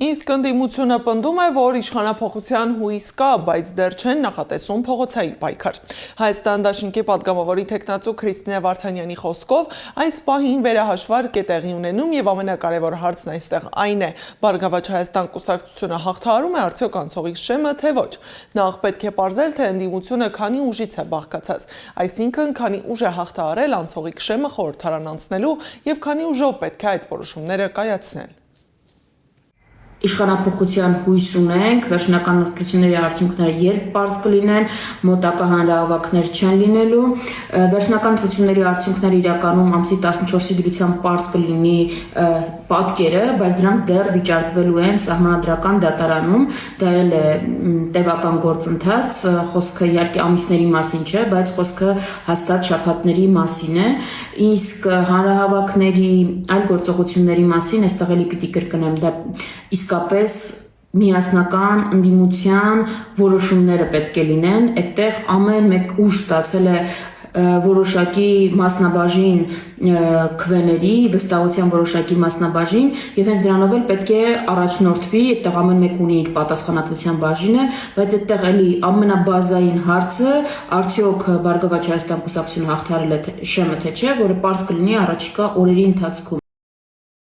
Իսկ ընդդիմությունը պնդում է, որ իշխանափոխության հույս կա, բայց դեռ չեն նախատեսում փողոցային պայքար։ Հայաստան դաշինքի պատգամավորի թեկնածու Քրիստինե Վարդանյանի խոսքով այս պահին վերահաշվարկ է տեղի ունենում եւ ամենակարևոր հարցն այստեղ այն է՝ Բարգավաճ Հայաստան կուսակցությունը հաղթահարում է արդյոք անցողիկ շեմը, թե ոչ։ Նախ պետք է պարզել, թե ընդդիմությունը քանի ուժից է բաղկացած, այսինքն քանի ուժ է հաղթահարել անցողիկ շեմը խորհրդարան անցնելու եւ քանի ուժով պետք է այդ որոշումները կայացնել։ Իշխանափոխության հույս ունենք, վերջնական ընտրությունների արդյունքները երբ պարզ կլինեն, մոտակա հանրահավաքներ չեն լինելու, վերջնական ընտրությունների արդյունքները իրականում ամսի 14-ի դրությամբ պարզ կլինի պատկերը, բայց դրանք դեռ վիճարկվելու են սահմանադրական դատարանում, դա էլ է տևական գործընթաց, խոսքը իհարկե ամիսների մասին չէ, բայց խոսքը հաստատ շաբաթների մասին է, իսկ հանրահավաքների այլ գործողությունների մասին այստեղ էլի պիտի կրկնեմ, դա իսկապես միասնական ընդդիմության որոշումները պետք է լինեն, այդտեղ ամեն մեկ ուժ ստացել է որոշակի մասնաբաժին քվեների, վստահության որոշակի մասնաբաժին եւ հենց դրանով էլ պետք է առաջնորդվի, այդտեղ ամեն մեկ ունի իր պատասխանատվության բաժինը, բայց այդտեղ էլի ամենաբազային հարցը արդյոք Բարգավաճ Հայաստան կուսակցությունը հաղթահարել է շեմը թե չէ, որը պարզ կլինի առաջիկա օրերի ընթացքում։